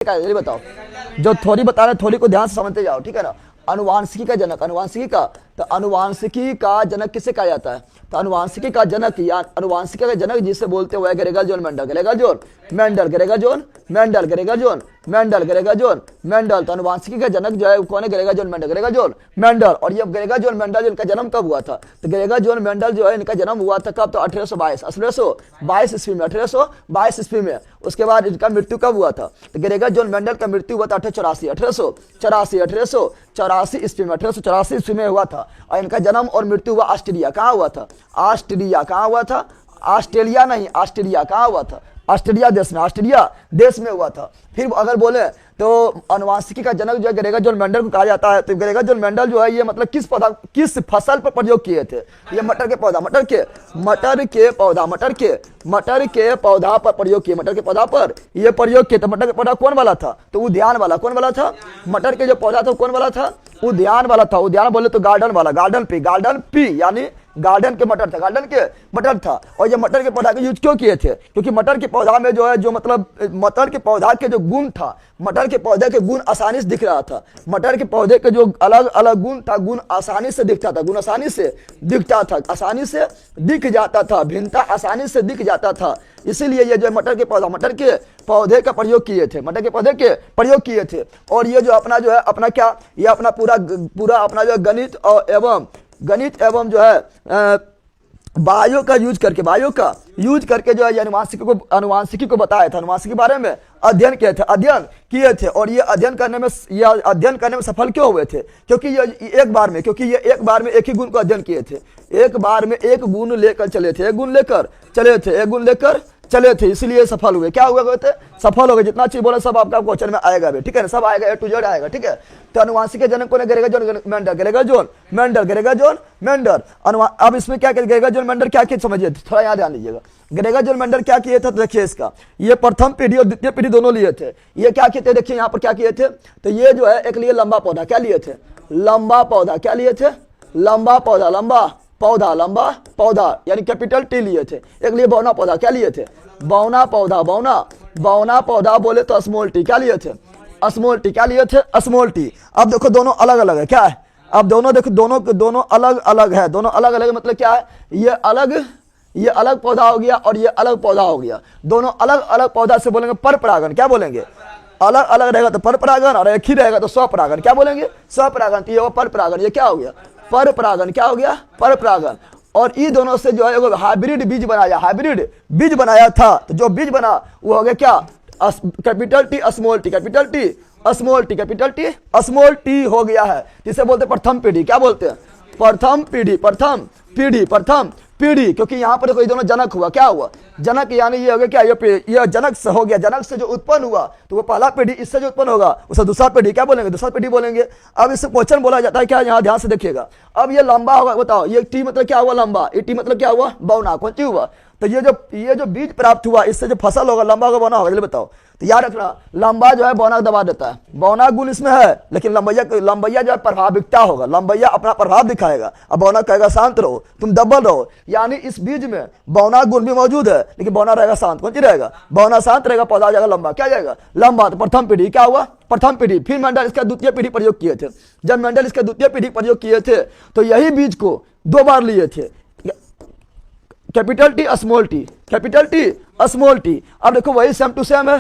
जनक आएगा, ये बताओ। जो थ्योरी बता रहे थ्योरी को ध्यान से समझते जाओ, ठीक है ना। अनुवांशिकी का जनक, अनुवांशिकी का, तो अनुवांशिकी का जनक किसे कहा जाता है? तो अनुवांशिकी का जनक या अनुवांशिकी का जनक जिसे बोलते हुए Gregor John Mendel, Gregor John Mendel, Gregor John Mendel, Gregor John Mendel, Gregor John Mendel. तो अनुवांशिकी का जनक जो है कौन है? Gregor John Mendel, Gregor John Mendel. और ये ग्रेगर जॉन मेंडल इनका जन्म कब हुआ था? तो ग्रेगर जॉन मेंडल जो है इनका जन्म हुआ था कब? तो 1822 ईस्वी में, 1822 ईस्वी में। उसके बाद इनका मृत्यु कब हुआ था? तो ग्रेगर जॉन मेंडल का मृत्यु हुआ था 1884 ईस्वी में, 1884 ईस्वी में हुआ था। और इनका जन्म और मृत्यु हुआ ऑस्ट्रेलिया। कहाँ हुआ था? ऑस्ट्रेलिया। कहाँ हुआ था? ऑस्ट्रेलिया नहीं, ऑस्ट्रेलिया। कहाँ हुआ था? ऑस्ट्रेलिया देश में, ऑस्ट्रेलिया देश में हुआ था। फिर अगर बोले तो अनुवांशिकी का जनक जो है ग्रेगर जॉन मेंडल को कहा जाता है। तो ग्रेगर जॉन मेंडल जो है ये मतलब किस पौधा, किस फसल पर प्रयोग किए थे? ये मटर के पौधा, मटर के पौधा पर प्रयोग किए, मटर के पौधा पर ये प्रयोग किए। तो मटर के पौधा कौन वाला था? तो उद्यान वाला। कौन वाला था? मटर के जो पौधा था कौन वाला था? उद्यान वाला था। उद्यान बोले तो गार्डन वाला, गार्डन पी यानी गार्डन के मटर था, गार्डन के मटर था। और ये मटर के पौधा का यूज क्यों किए थे? क्योंकि मटर के पौधा में जो है जो मतलब मटर के पौधा के जो गुण था, मटर के पौधे के गुण आसानी से दिख रहा था। मटर के पौधे के जो अलग अलग गुण था, गुण आसानी से दिखता था, गुण आसानी से दिखता था, आसानी से दिख जाता था, भिन्नता आसानी से दिख जाता था। इसीलिए ये जो मटर के पौधे का प्रयोग किए थे, मटर के पौधे के प्रयोग किए थे। और ये जो अपना जो है अपना क्या, ये अपना पूरा अपना जो गणित एवं जो है बायो का यूज करके जो है अनुवांशिकी को बताया था, अनुवांशिकी के बारे में अध्ययन किए थे। और ये अध्ययन करने में सफल क्यों हुए थे? क्योंकि ये एक बार में एक ही गुण को अध्ययन किए थे, एक बार में एक गुण लेकर चले थे, इसलिए सफल हुए। क्या हुए थे? सफल हो गए। जितना चीज बोला सब आपका क्वेश्चन में आएगा भी, ठीक है ना, सब आएगा, A to Z आएगा, ठीक है। तो अनुवांशिकी के जनक कौन है? Gregor John Mendel. अब इसमें क्या किया ग्रेगर जॉन मेंडल क्या किए समझिए, थोड़ा याद ध्यान दीजिएगा। ग्रेगर जॉन मेंडल क्या किए थे? तो देखिए इसका, ये प्रथम पीढ़ी और द्वितीय पीढ़ी दोनों लिए थे। ये क्या किए थे? देखिए यहाँ पर क्या किए थे। तो ये जो है एक लिए लंबा पौधा, क्या लिए थे? लंबा पौधा। क्या लिए थे? लंबा पौधा यानी कैपिटल टी लिए थे। एक लिए बौना पौधा, क्या लिए थे? बौना पौधा बोले तो स्मॉल टी। क्या लिए थे? Small T. अब देखो दोनों अलग अलग है, क्या है? अब दोनों देखो दोनों अलग अलग है, मतलब क्या है? ये अलग पौधा हो गया और ये अलग पौधा हो गया। दोनों अलग अलग पौधा से बोलेंगे पर परागण। क्या बोलेंगे? अलग अलग रहेगा तो पर परागण, और एक ही रहेगा तो स्वपरागण। क्या बोलेंगे? स्वपरागण। तो ये पर परागण, ये क्या हो गया? पर परागण। क्या हो गया? पर परागण। और ये दोनों से जो है हाइब्रिड बीज बनाया था। तो जो बीज बना वो हो गया क्या? कैपिटल टी स्मॉल टी हो गया है। जिसे बोलते हैं प्रथम पीढ़ी। क्या बोलते हैं? प्रथम पीढ़ी। क्योंकि यहाँ पर कोई दोनों जनक हुआ। क्या हुआ? जनक यानी ये हो गया क्या? ये जनक से हो गया, जनक से जो उत्पन्न हुआ तो वो पहला पीढ़ी, इससे जो उत्पन्न होगा उसे दूसरा पीढ़ी। क्या बोलेंगे? दूसरा पीढ़ी बोलेंगे। अब इससे क्वेश्चन बोला जाता है क्या? यहाँ ध्यान से देखिएगा। अब ये लंबा होगा, बताओ ये टी मतलब क्या हुआ? लंबा। ये टी मतलब क्या हुआ? बौना। कौन सी हुआ? तो ये जो बीज प्राप्त हुआ इससे जो फसल होगा लंबा होगा बौना होगा। चलिए बताओ। तो याद रखना, लंबा जो है बौना दबा देता है, बौना गुण इसमें है, लेकिन लंबैया जो है प्रभाविकता होगा, लंबैया अपना प्रभाव दिखाएगा। अब बौना कहेगा शांत रहो, तुम दबल रहो। यानी इस बीज में बौना गुण भी मौजूद है, लेकिन बौना रहेगा शांत। कौन सी रहेगा? बौना शांत रहेगा, पौधा जाएगा लंबा। क्या जाएगा? लंबा। तो प्रथम पीढ़ी क्या हुआ? प्रथम पीढ़ी। फिर मेंडल इसका द्वितीय पीढ़ी प्रयोग किए थे। जब मेंडल इसका द्वितीय पीढ़ी प्रयोग किए थे तो यही बीज को दो बार लिए थे, कैपिटल टी स्मॉल टी। अब देखो वही सेम टू सेम ना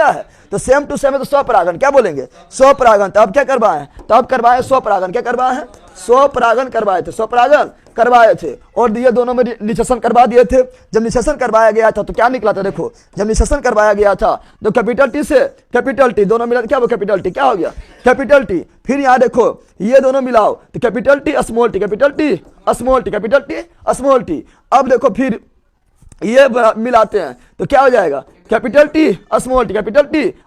है। तो सेम टू सेम है तो स्वपरागण। क्या बोलेंगे? स्वपरागण। तो अब क्या करवाए? तो अब करवाए स्वपरागण। क्या करवाए हैं? स्वपरागण करवाए थे। और ये दोनों में निषेचन करवा दिए थे। जब निषेचन करवाया गया था तो क्या निकला था? देखो, जब निषेचन करवाया गया था तो कैपिटल टी से कैपिटल टी दोनों मिला, क्या वो कैपिटल टी क्या हो गया? Capital T. फिर यहाँ देखो ये दोनों मिलाओ तो कैपिटल टी स्मॉल टी। अब देखो फिर ये मिलाते हैं तो क्या हो जाएगा? Capital T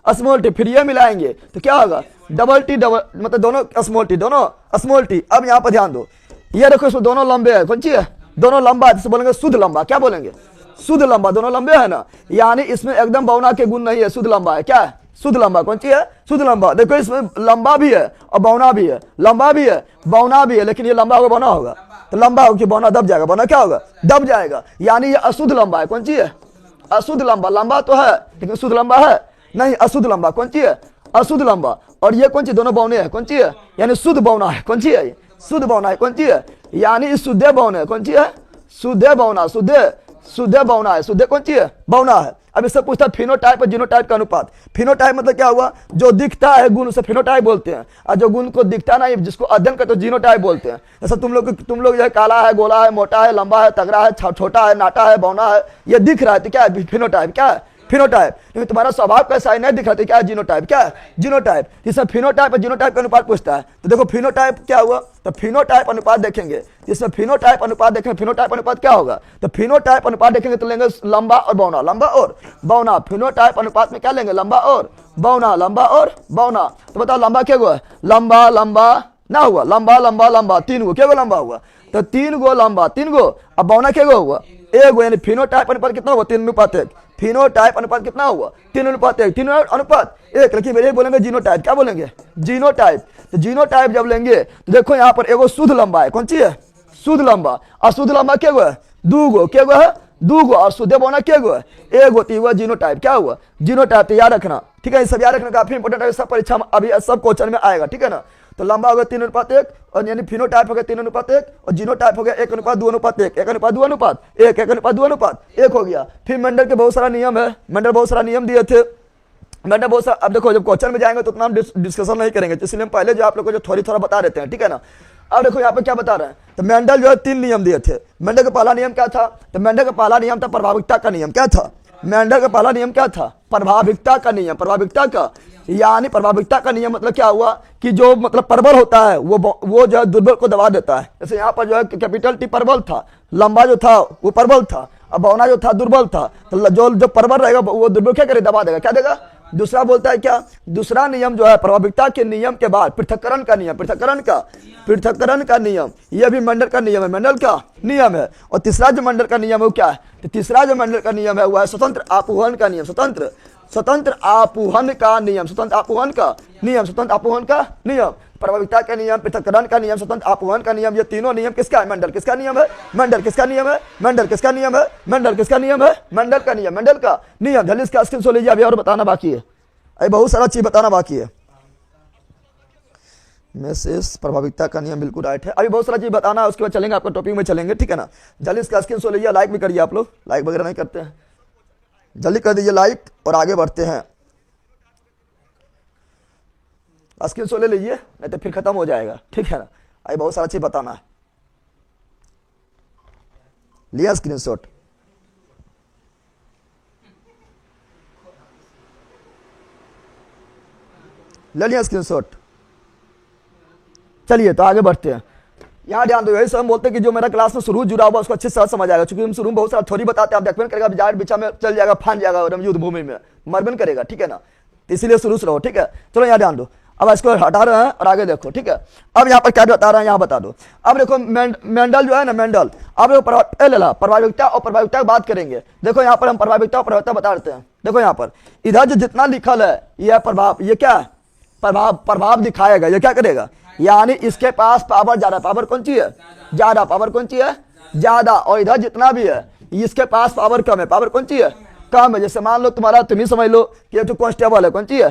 small T. फिर ये मिलाएंगे तो क्या होगा? डबल टी, मतलब दोनों स्मॉल टी। अब यहाँ पर ध्यान दो, ये देखो इसमें दोनों लंबे हैं। कौन सी है? दोनों लंबा है, जिसे बोलेंगे शुद्ध लंबा। क्या बोलेंगे? शुद्ध लंबा। दोनों लंबे है ना, यानी इसमें एकदम बौना के गुण नहीं है, शुद्ध लंबा है। क्या है? शुद्ध लंबा। कौन सी है? शुद्ध लंबा। देखो इसमें लंबा भी है और बौना भी है, लेकिन ये लंबा होगा बौना होगा। तो लंबा होगा कि बौना दब जाएगा, बौना क्या होगा? दब जाएगा। यानी ये अशुद्ध लंबा है। कौन सी है? अशुद्ध लंबा। लंबा तो है लेकिन शुद्ध लंबा है नहीं, अशुद्ध लंबा। कौन सी है? अशुद्ध लंबा। और ये कौन सी? दोनों बौने है। कौन सी है? यानी शुद्ध बौना है। कौन सी है? शुद्ध बौना है। कौन सी है? यानी शुद्ध बौन है। कौन सी है? शुद्ध बौना। शुद्ध बौना है। शुद्ध कौन सी है? बौना है। अब इससे पूछता है फिनोटाइप और जीनोटाइप का अनुपात। फिनोटाइप मतलब क्या हुआ? जो दिखता है गुण उसे फिनोटाइप बोलते हैं, और जो गुण को दिखता नहीं, जिसको अध्ययन करते हो, जीनोटाइप बोलते हैं। जैसे तुम लोग जो है काला है, गोला है, मोटा है, लंबा है, तगड़ा है, छोटा है, नाटा है, बौना है, ये दिख रहा है तो क्या है? फिनोटाइप। क्या है? फिनोटाइप। लेकिन तुम्हारा स्वभाव कैसा है नहीं दिख रहा तो क्या है? जीनोटाइप। क्या है? जीनोटाइप। इसमें फिनोटाइप और जीनोटाइप का अनुपात पूछता है। तो देखो फिनोटाइप क्या हुआ, तो फिनोटाइप अनुपात देखेंगे, इसमें फिनोटाइप अनुपात देखेंगे। फिनोटाइप अनुपात क्या होगा? तो फिनोटाइप अनुपात देखेंगे तो लेंगे लंबा और बौना, लंबा और बौना। फिनोटाइप अनुपात में क्या लेंगे? लंबा और बौना, लंबा और बौना। तो बताओ लंबा क्या हुआ? लंबा लंबा ना हुआ, लंबा लंबा लंबा, 3 गो। क्या गो लंबा हुआ? तो 3 गो लंबा, 3 गो। अब बौना क्या गो हुआ? 1 गो। यानी फिनोटाइप अनुपात कितना हुआ? 3:1। फिनोटाइप अनुपात कितना हुआ? 3:1। 3:1। लेकिन मेरे बोलेंगे जीनोटाइप। क्या बोलेंगे? जीनोटाइप। तो जीनोटाइप जब लेंगे तो देखो यहाँ पर एगो शुद्ध लंबा है। कौन सी है? शुद्ध लंबा। और शुद्ध लंबा क्या हुआ? 2 गो। क्या हुआ है? 2 गो। और शुद्ध बौना क्या हुआ? 1 गो। तो हुआ जीनोटाइप। क्या हुआ? जीनोटाइप। तो याद रखना, ठीक है? सब याद रखना काफी इंपोर्टेंट है, सब परीक्षा में अभी सब क्वेश्चन में आएगा, ठीक है ना? तो लंबा हो गया 3:1, और यानी फिनोटाइप हो गया 3:1, और जीनोटाइप हो गया 1:2:1, 1:2:1, 1:2:1 हो गया। फिर मेंडल के बहुत सारा नियम है, मेंडल बहुत सारा नियम दिए थे, मेंडल बहुत सारा। अब देखो जब क्वेश्चन में जाएंगे तो उतना हम डिस्कशन नहीं करेंगे, इसलिए हम पहले जो आप लोग को जो थोड़ा बता देते हैं, ठीक है ना? अब देखो यहाँ पे क्या बता रहे हैं, तो मेंडल जो है 3 नियम दिए थे। मेंडल का पहला नियम क्या था? तो मेंडल का पहला नियम था प्रभाविकता का नियम। क्या था? मेंडल का पहला नियम क्या था? प्रभाविकता का नियम। प्रभाविकता का यानी प्रभाविकता का नियम मतलब क्या हुआ कि जो मतलब प्रबल होता है वो जो है दुर्बल को दबा देता है। जैसे यहाँ पर जो है कैपिटल टी प्रबल था, लंबा जो था वो प्रबल था, और बौना जो था दुर्बल था। तो जो प्रबल रहेगा वो दुर्बल क्या करे? दबा देगा। क्या देगा? दूसरा बोलता है क्या? दूसरा नियम जो है प्रभाविकता के नियम के बाद पृथक्करण का नियम। पृथक्करण का नियम, यह भी मेंडल का नियम है, मेंडल का नियम है। और तीसरा जो मेंडल का नियम है वो क्या है? तो तीसरा जो मेंडल का नियम है वो है स्वतंत्र आपूहन का नियम। स्वतंत्र आपूहन का नियम। स्वतंत्र आपूहन का नियम। प्रभाविकता का नियम, पृथक्करण का नियम, स्वतंत्र आपूहन का नियम, ये तीनों नियम किसका है? मेंडल। किसका नियम है? मेंडल। किसका नियम है? मेंडल। किसका नियम है? मेंडल। किसका नियम है? मेंडल का नियम। मेंडल का नियम। जल्दी इसका स्क्रीनशॉट लीजिए, अभी और बताना बाकी है, अभी बहुत सारा चीज बताना बाकी है। मैसेज प्रभाविकता का नियम बिल्कुल राइट है, अभी बहुत सारा चीज बताना है, उसके बाद चलेंगे आपका टॉपिक में चलेंगे, ठीक है ना? जल्दी इसका स्क्रीनशॉट लीजिए, लाइक भी करिए। आप लोग लाइक वगैरह नहीं करते हैं, जल्दी कर दीजिए लाइक और आगे बढ़ते हैं। स्क्रीनशॉट ले लीजिए नहीं तो फिर खत्म हो जाएगा, ठीक है ना? अभी बहुत सारा चीज बताना है। लिया स्क्रीनशॉट? ले लिया स्क्रीनशॉट? चलिए तो आगे बढ़ते हैं। यहाँ ध्यान दो, यही सब हम बोलते हैं कि जो मेरा क्लास में शुरू जुड़ा हुआ उसको अच्छे से समझ आएगा, क्योंकि हम शुरू में बहुत सारा थ्योरी बताते हैं, आप देखबे करेगा बिजार बिचा में चल जाएगा, फान जाएगा और युद्ध भूमि में मरबन करेगा, ठीक है ना? इसीलिए शुरू से रहो, ठीक है? चलो यहाँ ध्यान दो, अब इसको हटा रहे हैं और आगे देखो, ठीक है? अब यहाँ पर क्या बता रहे हैं यहाँ बता दो। अब देखो मेंडल जो है ना, मेंडल, अब प्रभाविकता और प्रभाविकता की बात करेंगे। देखो यहाँ पर हम प्रभाविकता और प्रभाविकता बता देते हैं। देखो यहाँ पर इधर जो जितना लिखल है यह प्रभाव, ये क्या है? प्रभाव दिखाएगा। ये क्या करेगा? यानी इसके पास पावर ज्यादा, पावर कौन सी है? ज्यादा। पावर कौन सी है? ज्यादा। और इधर जितना भी है इसके पास पावर कम है, पावर कौन सी है? कम है। जैसे मान लो तुम्हारा, तुम ही समझ लो कि एक कांस्टेबल है, कौन सी है?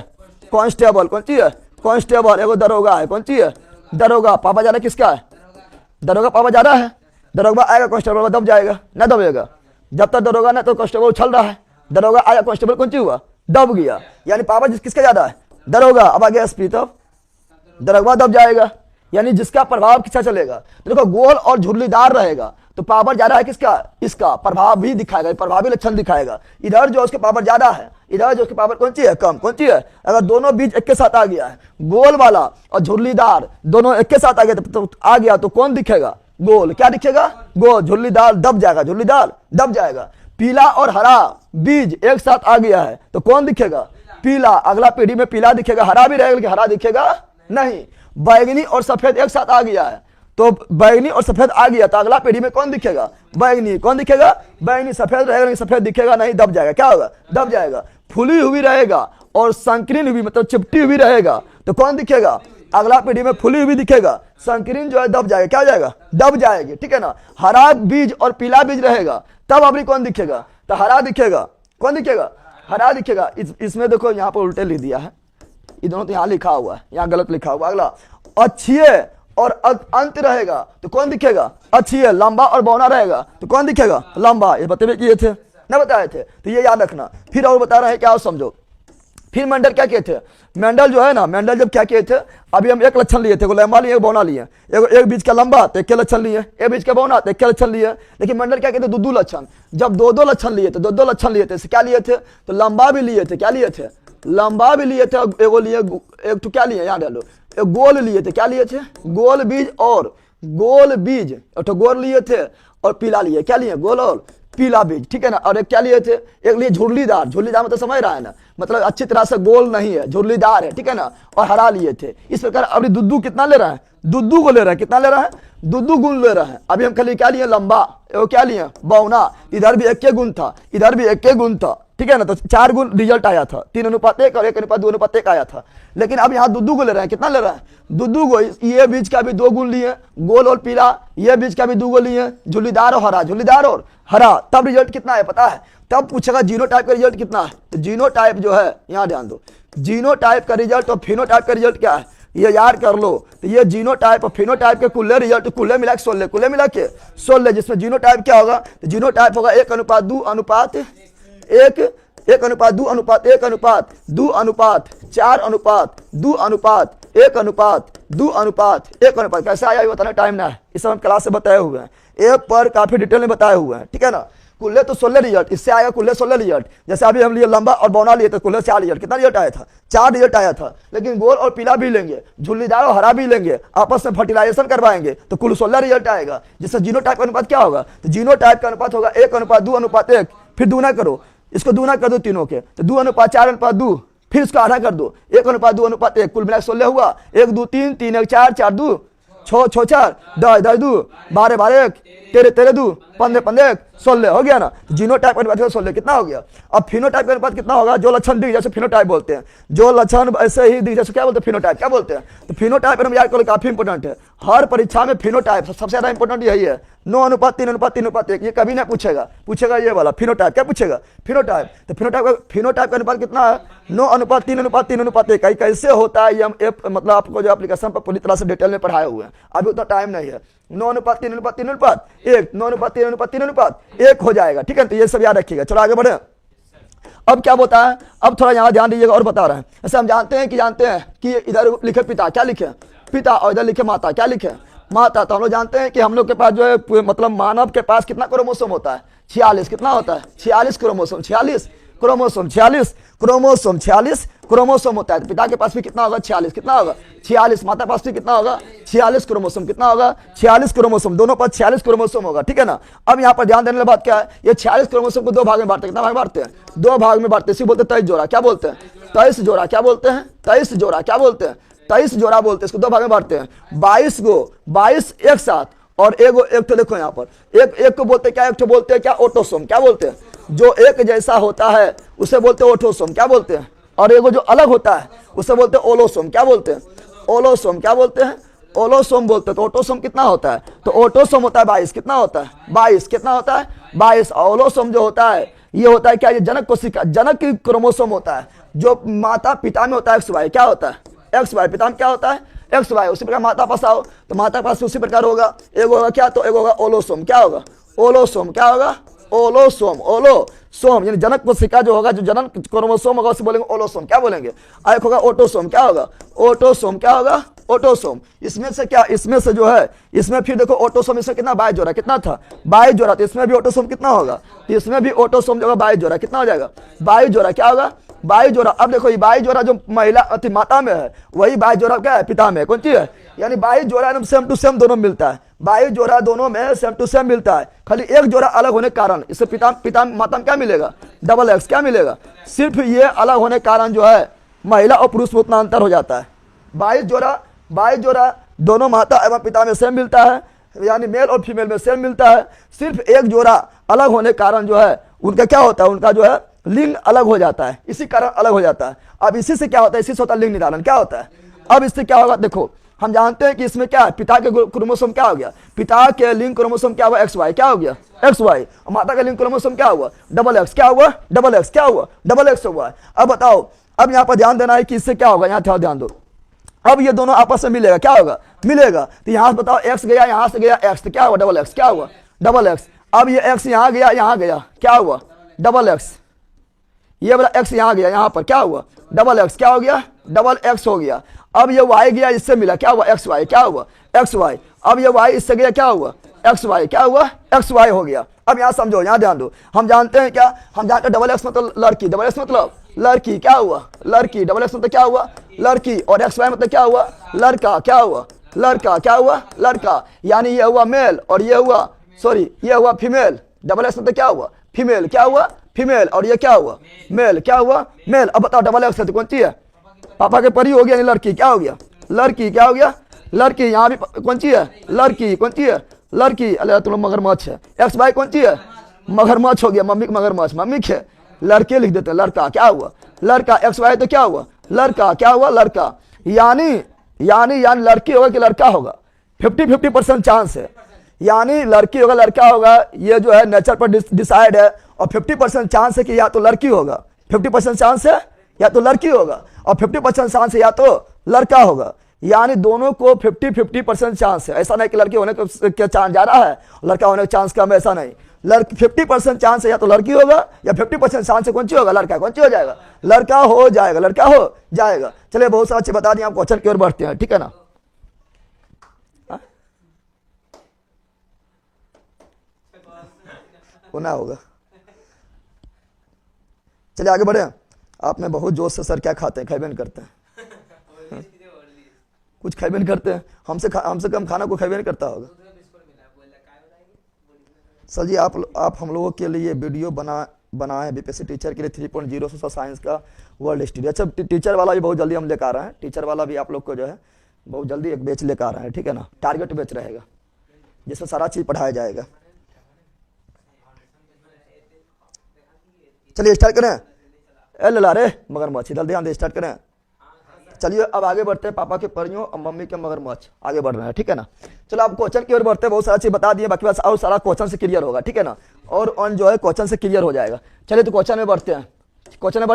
कांस्टेबल। कौन सी है? कांस्टेबल। एगो दरोगा है, कौन सी है? दरोगा। पावर ज्यादा किसका है? दरोगा पावर ज्यादा है। दरोगा आएगा कांस्टेबल दब जाएगा, ना दबेगा? जब तक दरोगा ना तो कांस्टेबल उछल रहा है, दरोगा आया कांस्टेबल कौन सी हुआ? दब गया। यानी पावर किसका ज्यादा है? दरोगा। अब आ गया स्पीड, तब दरोगा दब जाएगा, यानी जिसका प्रभाव किसका चलेगा? तो देखो गोल और झुर्रीदार रहेगा तो पावर ज्यादा है किसका? इसका। प्रभाव भी दिखाएगा, प्रभावी लक्षण दिखाएगा। इधर जो उसके पावर ज्यादा है, इधर जो उसकी पावर कौन सी है? कम। कौन सी है? अगर दोनों बीज एक के साथ आ गया है, गोल वाला और झुर्रीदार दोनों एक के साथ आ गया तो आ गया तो कौन दिखेगा? गोल। क्या दिखेगा? गोल। झुर्रीदार दब जाएगा, झुर्रीदार दब जाएगा। पीला और हरा बीज एक साथ आ गया है तो कौन दिखेगा? पीला। अगला पीढ़ी में पीला दिखेगा, हरा भी रहेगा लेकिन हरा दिखेगा नहीं। बैगनी और सफेद एक साथ आ गया है तो बैगनी और सफेद आ गया तो अगला पीढ़ी में कौन दिखेगा? बैगनी। कौन दिखेगा? बैगनी। सफेद रहेगा लेकिन सफेद दिखेगा नहीं, दब जाएगा। क्या होगा? दब जाएगा। फूली हुई रहेगा और संकीर्ण हुई मतलब चिपटी हुई रहेगा तो कौन दिखेगा? अगला पीढ़ी में फूली हुई दिखेगा, संकीर्ण जो है दब जाएगा। क्या हो जाएगा? दब जाएगी, ठीक है ना? हरा बीज और पीला बीज रहेगा तब अभी कौन दिखेगा? तो हरा दिखेगा। कौन दिखेगा? हरा दिखेगा। इसमें देखो यहाँ पर उल्टे लिख दिया है, ये दोनों तो यहाँ लिखा हुआ है, यहाँ गलत लिखा हुआ। अगला अच्छिए और अंत रहेगा तो कौन दिखेगा? अच्छिए। लंबा और बौना रहेगा तो कौन दिखेगा? लंबा। ये बतेबे किए थे ना, बताए थे, तो ये याद रखना। फिर और बता रहे हैं क्या, समझो। फिर मेंडल क्या किए थे? मेंडल जो है ना, मेंडल जब क्या किए थे, अभी हम एक लक्षण लिए थे, लंबा लिए, बौना लिए, एक बीच का लंबा तो एक के लक्षण लिए, एक बीच का बौना तो एक के लक्षण लिए। लेकिन मेंडल क्या कहते? दो लक्षण। जब दो लक्षण लिए थे, दो लक्षण लिए थे, क्या लिए थे? तो लंबा भी लिए थे, क्या लिए थे? लंबा भी लिए थे, एगो लिए, एक तो क्या लिए, यहाँ डालो, एक गोल लिए थे, क्या लिए थे? गोल बीज और गोल बीज, एक गोल लिए थे और पीला लिए, क्या लिए? गोल और पीला बीज, ठीक है ना। और एक क्या लिए थे? एक लिए झुर्लीदार, झुर्लीदार मतलब समझ रहा है ना, मतलब अच्छी तरह से गोल नहीं है, झुर्लीदार है, ठीक है ना। और हरा लिए थे। इस प्रकार अभी दुद्दू कितना ले रहा है? दुद्दू को ले रहा है, कितना ले रहा है? दुद्दू गुण ले रहा है। अभी हम खाली क्या लिए? लंबा। वो क्या लिए? बौना। इधर भी एक के गुण था, इधर भी एक के गुण था, ठीक है ना। तो 4 गुण रिजल्ट आया था, 3:1 और 1:2:1 आया था। लेकिन अब यहाँ दुद्दू को ले रहा है, कितना ले रहा है? दुद्दू को। ये बीज का भी 2 गुण लिए, गोल और पीला। ये बीज का भी 2 गुण लिए, झुल्लीदार और हरा, झुल्लीदार और हरा। तब रिजल्ट कितना है पता है? तब पूछेगा जीनोटाइप का रिजल्ट कितना है। तो जीनोटाइप जो है, यहाँ ध्यान दो, जीनोटाइप का रिजल्ट और फिनोटाइप का रिजल्ट क्या है, ये याद कर लो। तो ये जीनोटाइप और फिनोटाइप के कुल्ले रिजल्ट, कुल्ले मिला के 16, कुल्ले मिला के 16, जिसमें जीनोटाइप क्या होगा? तो जीनोटाइप होगा 1:2 अनुपात 1, 1:2 अनुपात 1 अनुपात 2 अनुपात 4 अनुपात 2 अनुपात 1 अनुपात 2 अनुपात 1 अनुपात। कैसे आया ये बताना टाइम ना है, इस सब हम क्लास से बताए हुए हैं, एक पर काफी डिटेल में बताए हुए हैं, ठीक है ना। कुल्ले तो 16 रिजल्ट, इससे आएगा कुल्ले 16 रिजल्ट। जैसे अभी हम लिए लंबा और बौना लिए तो कुल्ले 4 रिजल्ट, कितना रिजल्ट आया था? 4 रिजल्ट आया था। लेकिन गोल और पीला भी लेंगे, झुल्लीदार और हरा भी लेंगे, आपस में फर्टिलाइजेशन करवाएंगे तो कुल 16 रिजल्ट आएगा। जिससे जीनोटाइप का अनुपात क्या होगा? तो जीनोटाइप का अनुपात होगा 1:2 अनुपात 1, फिर दूना करो, इसको दूना कर दो तीनों के, तो 2:4:2, फिर इसको आधा कर दो, 1:2 अनुपात 1, कुल मिला 16 हुआ। 1 2 3 3 1 4 4 2 6 6 4 10 10 2 12 12 1 13 13 2 15 15 1 16 हो गया ना। जीनोटाइप का अनुपात 16 कितना हो गया? अब फिनोटाइप का अनुपात कितना होगा? जो लक्षण दिख जैसे फिनोटाइप बोलते हैं, जो लक्षण ऐसे ही दिख जैसे क्या बोलते हैं? फिनोटाइप। क्या बोलते हैं? तो फिनोटाइप हम याद करो, काफी इंपोर्टेंट है। हर परीक्षा में फिनोटाइप सबसे ज्यादा इंपोर्टेंट यही है। 9:3:3:1, ये कभी ना पूछेगा, पूछेगा ये वाला फिनोटाइप। क्या पूछेगा? फिनोटाइप। तो फिनोटाइप का अनुपात कितना है? 9:3:3:1। कैसे होता है ये हम मतलब आपको जो एप्लीकेशन पर पूरी तरह से डिटेल में पढ़ाए हुए हैं, अभी उतना टाइम नहीं है। 9:3:3:1, 9:3:3:1 हो जाएगा, ठीक है। तो ये सब याद रखिएगा। चलो आगे बढ़े। अब क्या होता है? अब थोड़ा यहाँ ध्यान दीजिएगा और बता रहे हैं। ऐसे हम जानते हैं कि इधर लिखे पिता, क्या लिखे? पिता, और इधर लिखे माता, क्या लिखे? माता। तो हम लोग जानते हैं कि हम लोग के पास जो है, मतलब मानव के पास कितना क्रोमोसोम होता है? 46। कितना होता है? 46 क्रोमोसोम, 46 क्रोमोसोम, 46 क्रोमोसोम, 46 क्रोमोसोम होता है। तो पिता के पास भी कितना होगा? 46। कितना होगा? 46। माता के पास भी कितना होगा? 46 क्रोमोसोम। कितना होगा? 46 क्रोमोसोम। दोनों पास 46 क्रोमोसोम होगा, ठीक है ना। अब यहाँ पर ध्यान देने वाली बात क्या है? ये 46 क्रोमोसोम को 2 भाग में बांटते हैं। कितना भाग बांटते हैं? 2 भाग में बांटते हैं। इसी बोलते हैं 23 जोड़ा। क्या बोलते हैं? 23 जोड़ा। क्या बोलते हैं? 23 जोड़ा। क्या बोलते हैं? 23 जोड़ा बोलते हैं। इसको 2 भाग में बांटते हैं। 22 एक साथ, और एक तो देखो यहाँ पर एक को बोलते क्या? एक तो बोलते हैं क्या? ऑटोसोम। क्या बोलते हैं? जो एक जैसा होता है उसे बोलते हैं ऑटोसोम। क्या बोलते हैं? और एगो जो अलग होता है उसे बोलते हैं ओलोसोम। क्या बोलते हैं? ओलोसोम। क्या बोलते हैं? ओलोसोम बोलते हैं। तो ऑटोसोम कितना होता है? तो ऑटोसोम होता है 22। कितना होता है? 22। कितना होता है? 22। ओलोसोम जो होता है ये होता है क्या? ये जनक कोशिका, जनक की क्रोमोसोम होता है, जो माता पिता में होता है XY। क्या होता है? XY। पिता में क्या होता है? XY। उसी प्रकार माता पास आओ तो माता पास उसी प्रकार होगा, एक होगा क्या? तो एक होगा ओलोसोम। क्या होगा? ओलोसोम। क्या होगा? ओलोसोम। ओलोसोम यानी जनक कोशिका जो होगा, जो जनक क्रोमोसोम होगा उसे बोलेंगे ओलोसोम। क्या बोलेंगे? एक होगा ऑटोसोम। क्या होगा? ऑटोसोम। क्या होगा? ऑटोसोम। इसमें से क्या? इसमें से जो है, इसमें फिर देखो ऑटोसोम, इसमें कितना? 22 जोड़ा। कितना था? 22 जोड़ा। तो इसमें भी ऑटोसोम कितना होगा? तो इसमें भी ऑटोसोम जो होगा 22 जोड़ा। कितना हो जाएगा? 22 जोड़ा। क्या होगा? 22 जोड़ा। अब देखो ये 22 जोड़ा जो महिला अति माता में है, वही 22 जोड़ा क्या है? पिता में। कौन चीज है? यानी 22 जोड़ा सेम टू सेम दोनों मिलता है। 22 जोड़ा दोनों में सेम टू सेम मिलता है, खाली एक जोड़ा अलग होने के कारण इससे पिता माता में क्या मिलेगा? XX। क्या मिलेगा? सिर्फ ये अलग होने के कारण जो है महिला और पुरुष में उतना अंतर हो जाता है। 22 जोड़ा दोनों माता एवं पिता में सेम मिलता है, यानी मेल और फीमेल में सेम मिलता है। सिर्फ एक जोड़ा अलग होने के कारण जो है उनका क्या होता है? उनका जो है लिंग अलग हो जाता है, इसी कारण अलग हो जाता है। अब इसी से क्या होता है? इसी से होता है लिंग निर्धारण। क्या होता है? अब इससे क्या होगा? देखो हम जानते हैं कि इसमें क्या है, पिता के क्रोमोसोम क्या हो गया, पिता के लिंग क्रोमोसोम क्या हुआ, XY क्या हो गया, XY। माता का लिंग क्रोमोसोम क्या हुआ, XX क्या हुआ, XX क्या हुआ, XX हुआ। अब बताओ, अब यहाँ पर ध्यान देना है कि इससे क्या होगा, यहाँ थोड़ा ध्यान दो। अब ये दोनों आपस में मिलेगा, क्या होगा, मिलेगा। तो यहाँ से बताओ X गया, यहाँ से गया X, तो क्या हुआ, XX क्या हुआ, XX। अब ये X यहाँ गया, यहाँ गया, क्या हुआ, XX। ये वाला X यहाँ गया, यहाँ पर क्या हुआ, XX क्या हो गया, XX हो गया। अब ये Y गया, इससे मिला, क्या हुआ, XY क्या हुआ, XY। अब ये Y इससे गया, क्या हुआ, XY क्या हुआ, XY हो गया। अब यहाँ समझो, यहाँ ध्यान दो। हम जानते हैं क्या, हम जानते हैं XX मतलब लड़की, XX मतलब लड़की, क्या हुआ, लड़की। XX मतलब क्या हुआ, लड़की। और XY मतलब क्या हुआ, लड़का, क्या हुआ, लड़का, क्या हुआ, लड़का। यानी ये हुआ मेल और ये हुआ, सॉरी, ये हुआ फीमेल। XX मतलब क्या हुआ, फीमेल, क्या हुआ, फीमेल। और ये क्या हुआ, मेल, क्या हुआ, मेल। अब बताओ XX तो कौन सी है, पापा के परी हो गया, लड़की क्या हो गया, लड़की, क्या हो गया, लड़की। यहाँ भी कौन सी है, लड़की, कौन सी है, लड़की। अल्लाह तुम मगरमच्छ है। XY कौन सी है, मगरमच्छ हो गया, मम्मी मगरमच्छ, मम्मी के लड़के लिख देते हैं, लड़का क्या हुआ, लड़का। XY तो क्या हुआ, लड़का, क्या हुआ, लड़का। यानी यानी यानी लड़की होगा कि लड़का होगा, 50-50% चांस है। यानी लड़की होगा, लड़का होगा, ये जो है नेचर पर डिसाइड है। और 50% चांस है कि या तो लड़की होगा, 50% चांस है या तो लड़की होगा, और 50% चांस है या तो लड़का होगा। यानी दोनों को 50-50% चांस है। ऐसा नहीं कि लड़की होने का चांस ज्यादा है, लड़का होने का चांस कम है, ऐसा नहीं। 50% चांस है या तो लड़की होगा, या 50% चांस है कौन सी होगा, लड़का। कौन सी हो जाएगा, लड़का हो जाएगा, लड़का हो जाएगा। चलिए, बहुत सारा चीज बता दिया, आप क्वेश्चन की ओर बढ़ते हैं, ठीक है ना। होना होगा। चलिए आगे बढ़े। आपने बहुत जोश से, सर क्या खाते हैं, खैबेन करते हैं, कुछ खैबेन करते हैं, हमसे कम खाना को खैबेन करता होगा। सर जी, आप हम लोगों के लिए वीडियो बनाए बीपीएससी टीचर के लिए 3.0 सोशल साइंस का वर्ल्ड हिस्ट्री। अच्छा, टीचर वाला भी बहुत जल्दी हम लेकर आ रहे हैं, टीचर वाला भी आप लोग को जो है बहुत जल्दी एक बैच लेकर आ रहे हैं, ठीक है ना। टारगेट बैच रहेगा जिसमें सारा चीज पढ़ाया जाएगा। चलिए स्टार्ट करें। ला रे मगरमच्छ, इधर ध्यान दे, स्टार्ट करें। चलिए अब आगे बढ़ते हैं, पापा के परियों और मम्मी के मगरमच्छ, आगे बढ़ रहे हैं, ठीक है ना। चलो अब क्वेश्चन की ओर बढ़ते हैं। बहुत सारा चीज बता दिए, बाकी बस और सारा क्वेश्चन से क्लियर होगा, ठीक है ना। और ऑन जो है क्वेश्चन से क्लियर हो जाएगा। चलिए तो क्वेश्चन में बढ़ते हैं। क्वेश्चन